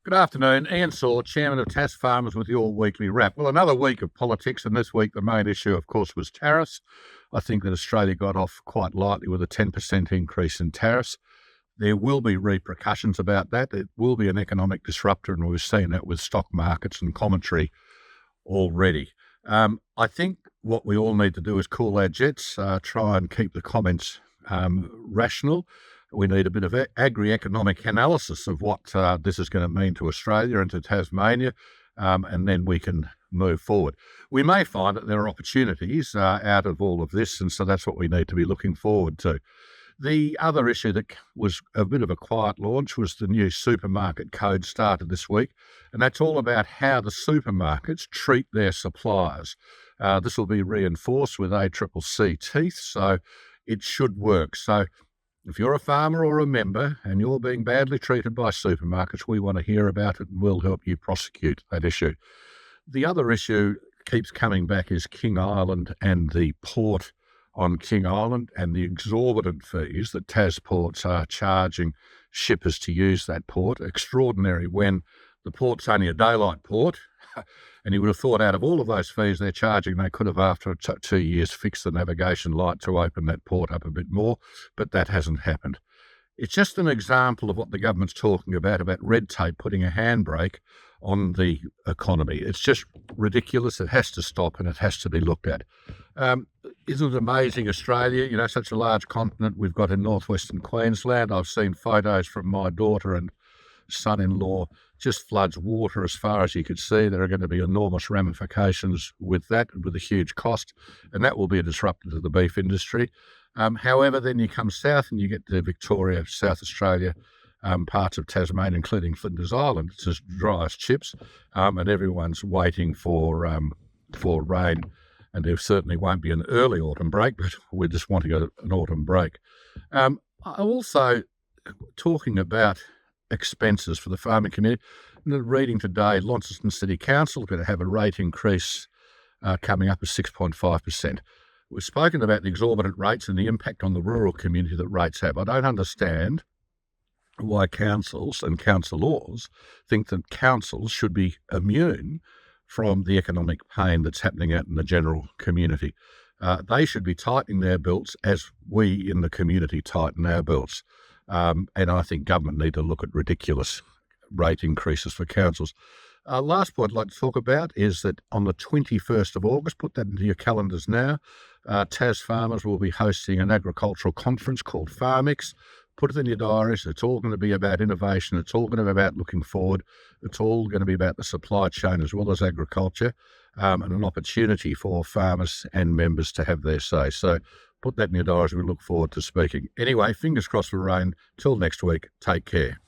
Good afternoon. Ian Sauer, Chairman of TasFarmers with your weekly wrap. Well, another week of politics, and this week the main issue, of course, was tariffs. I think that Australia got off quite lightly with a 10% increase in tariffs. There will be repercussions about that. It will be an economic disruptor, and we've seen that with stock markets and commentary already. I think what we all need to do is cool our jets, try and keep the comments rational. We need a bit of agri-economic analysis of what this is going to mean to Australia and to Tasmania, and then we can move forward. We may find that there are opportunities out of all of this, and so that's what we need to be looking forward to. The other issue that was a bit of a quiet launch was the new supermarket code started this week, and that's all about how the supermarkets treat their suppliers. This will be reinforced with ACCC teeth, so it should work. So if you're a farmer or a member and you're being badly treated by supermarkets, we want to hear about it and we'll help you prosecute that issue. The other issue keeps coming back is King Island and the port on King Island and the exorbitant fees that TasPorts are charging shippers to use that port. Extraordinary when the port's only a daylight port. And you would have thought out of all of those fees they're charging, they could have, after 2 years, fixed the navigation light to open that port up a bit more, but that hasn't happened. It's just an example of what the government's talking about red tape putting a handbrake on the economy. It's just ridiculous. It has to stop and it has to be looked at. Isn't it amazing, Australia, such a large continent we've got in northwestern Queensland? I've seen photos from my daughter and son-in-law, just floods water as far as you could see. There are going to be enormous ramifications with that, with a huge cost, and that will be a disruptor to the beef industry. However, then you come south and you get to Victoria, South Australia, parts of Tasmania, including Flinders Island. It's as dry as chips, and everyone's waiting for rain, and there certainly won't be an early autumn break, but we're just wanting an autumn break. I'm also talking about expenses for the farming community. Reading today, Launceston City Council are going to have a rate increase coming up of 6.5%. We've spoken about the exorbitant rates and the impact on the rural community that rates have. I don't understand why councils and councillors think that councils should be immune from the economic pain that's happening out in the general community. They should be tightening their belts as we in the community tighten our belts. And I think government need to look at ridiculous rate increases for councils. Last point I'd like to talk about is that on the 21st of August, put that into your calendars now, TasFarmers will be hosting an agricultural conference called FarmX. Put it in your diaries. It's all going to be about innovation. It's all going to be about looking forward. It's all going to be about the supply chain as well as agriculture, and an opportunity for farmers and members to have their say. So put that in your diaries. We look forward to speaking. Anyway, fingers crossed for rain. Till next week, take care.